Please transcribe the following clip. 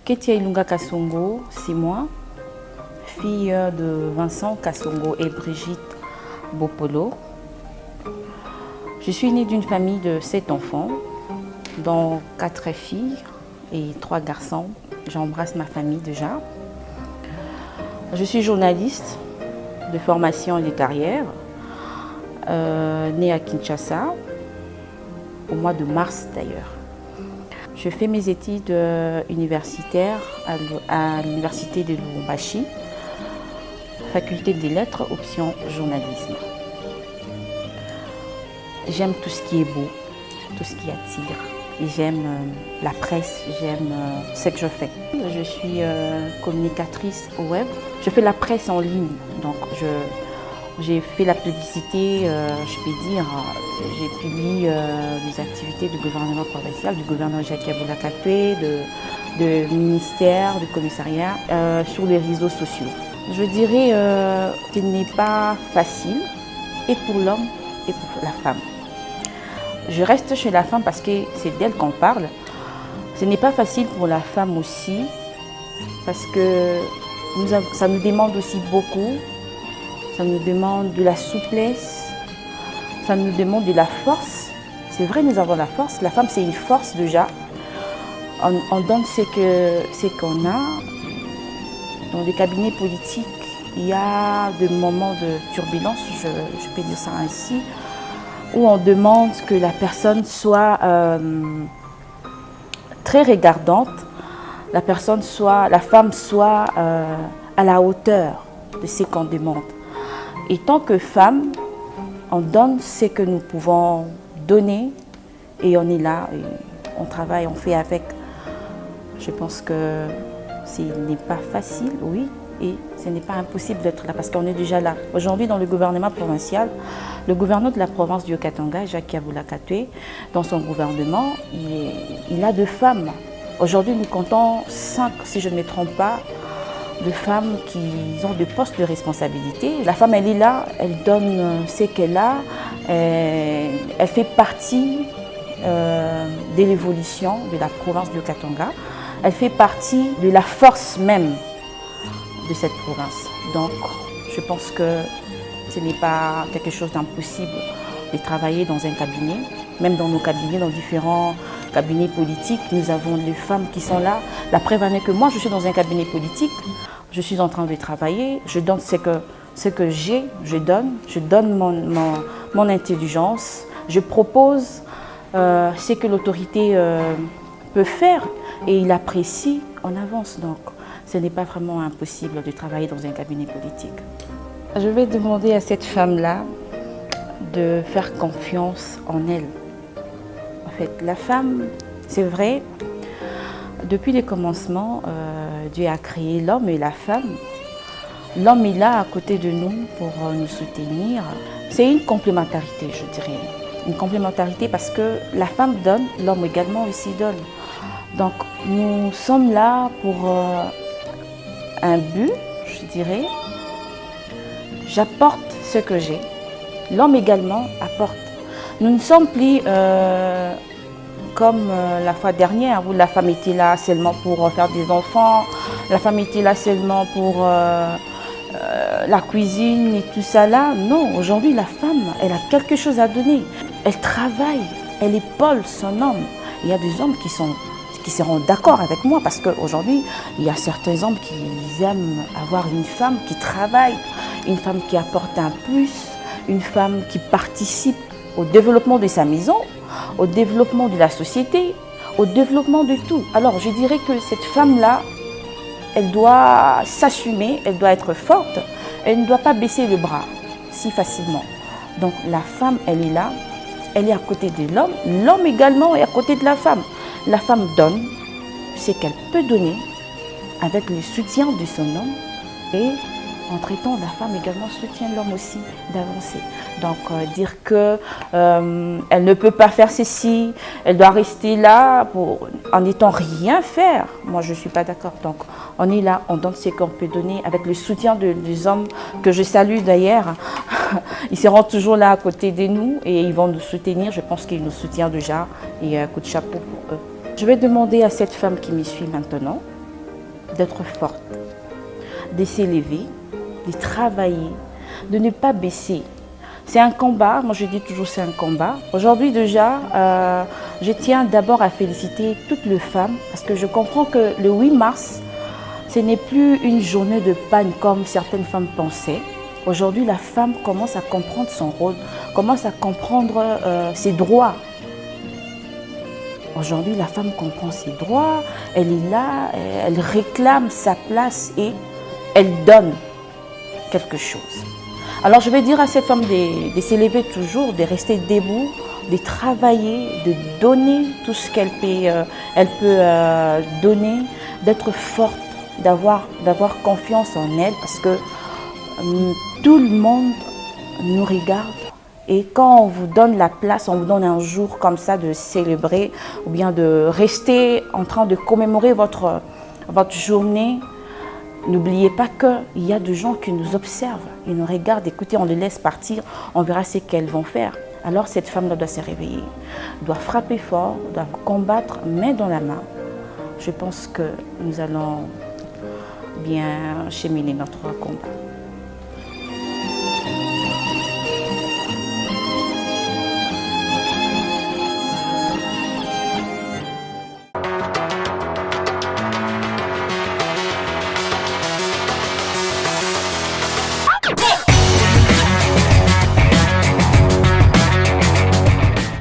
Ketia Ilunga Kasongo, c'est moi, fille de Vincent Kasongo et Brigitte Bopolo. Je suis née d'une famille de 7 enfants, dont 4 filles et 3 garçons. J'embrasse ma famille déjà. Je suis journaliste de formation et de carrière, née à Kinshasa, au mois de mars d'ailleurs. Je fais mes études universitaires à l'université de Lubumbashi, faculté des lettres, option journalisme. J'aime tout ce qui est beau, tout ce qui attire. J'aime la presse, j'aime ce que je fais. Je suis communicatrice au web. Je fais la presse en ligne, donc j'ai fait la publicité, je peux dire, j'ai publié les activités du gouvernement provincial, du gouverneur Jacques Aboulakatoué, de ministère, du commissariat, sur les réseaux sociaux. Je dirais qu'il n'est pas facile, et pour l'homme et pour la femme. Je reste chez la femme parce que c'est d'elle qu'on parle. Ce n'est pas facile pour la femme aussi, parce que ça nous demande aussi beaucoup. Ça nous demande de la souplesse, ça nous demande de la force. C'est vrai, nous avons la force. La femme, c'est une force déjà. On donne ce qu'on a. Dans les cabinets politiques, il y a des moments de turbulence, je peux dire ça ainsi, où on demande que la personne soit très regardante, la femme soit à la hauteur de ce qu'on demande. Et tant que femme, on donne ce que nous pouvons donner et on est là, et on travaille, on fait avec. Je pense que ce n'est pas facile, oui, et ce n'est pas impossible d'être là parce qu'on est déjà là. Aujourd'hui, dans le gouvernement provincial, le gouverneur de la province du Haut-Katanga, Jacques Aboulakatoué, dans son gouvernement, il a 2 femmes. Aujourd'hui, nous comptons 5, si je ne me trompe pas, de femmes qui ont des postes de responsabilité. La femme, elle est là, elle donne ce qu'elle a, elle fait partie de l'évolution de la province du Katanga. Elle fait partie de la force même de cette province. Donc, je pense que ce n'est pas quelque chose d'impossible de travailler dans un cabinet. Même dans nos cabinets, dans différents cabinets politiques, nous avons des femmes qui sont là. La preuve en est que moi, je suis dans un cabinet politique, je suis en train de travailler, je donne ce que j'ai, je donne mon intelligence, je propose ce que l'autorité peut faire et il apprécie, on avance. Donc, ce n'est pas vraiment impossible de travailler dans un cabinet politique. Je vais demander à cette femme-là de faire confiance en elle. En fait, la femme, c'est vrai, depuis le commencement, Dieu a créé l'homme et la femme. L'homme est là à côté de nous pour nous soutenir. C'est une complémentarité, je dirais. Une complémentarité parce que la femme donne, l'homme également aussi donne. Donc nous sommes là pour un but, je dirais. J'apporte ce que j'ai. L'homme également apporte. Nous ne sommes plus comme la fois dernière où la femme était là seulement pour faire des enfants, la femme était là seulement pour la cuisine et tout ça là. Non, aujourd'hui la femme, elle a quelque chose à donner. Elle travaille, elle épaule son homme. Il y a des hommes qui seront d'accord avec moi parce qu'aujourd'hui, il y a certains hommes qui aiment avoir une femme qui travaille, une femme qui apporte un plus, une femme qui participe au développement de sa maison, au développement de la société, au développement de tout. Alors je dirais que cette femme-là, elle doit s'assumer, elle doit être forte, elle ne doit pas baisser le bras si facilement. Donc la femme, elle est là, elle est à côté de l'homme, l'homme également est à côté de la femme. La femme donne ce qu'elle peut donner avec le soutien de son homme et entre-temps, la femme également soutient l'homme aussi d'avancer. Donc dire qu'elle ne peut pas faire ceci, elle doit rester là en n'étant rien faire, moi je ne suis pas d'accord. Donc on est là, on donne ce qu'on peut donner avec le soutien des hommes que je salue d'ailleurs. Ils seront toujours là à côté de nous et ils vont nous soutenir. Je pense qu'ils nous soutiennent déjà et un coup de chapeau pour eux. Je vais demander à cette femme qui me suit maintenant d'être forte, de s'élever, de travailler, de ne pas baisser. C'est un combat, moi je dis toujours c'est un combat. Aujourd'hui déjà, je tiens d'abord à féliciter toutes les femmes parce que je comprends que le 8 mars, ce n'est plus une journée de panne comme certaines femmes pensaient. Aujourd'hui, la femme commence à comprendre son rôle, commence à comprendre ses droits. Aujourd'hui, la femme comprend ses droits, elle est là, elle réclame sa place et elle donne quelque chose. Alors je vais dire à cette femme de s'élever toujours, de rester debout, de travailler, de donner tout ce qu'elle peut donner, d'être forte, d'avoir confiance en elle parce que tout le monde nous regarde. Et quand on vous donne la place, on vous donne un jour comme ça de célébrer ou bien de rester en train de commémorer votre journée, n'oubliez pas qu'il y a des gens qui nous observent, ils nous regardent, écoutez, on les laisse partir, on verra ce qu'elles vont faire. Alors cette femme doit se réveiller, doit frapper fort, doit combattre main dans la main. Je pense que nous allons bien cheminer notre combat.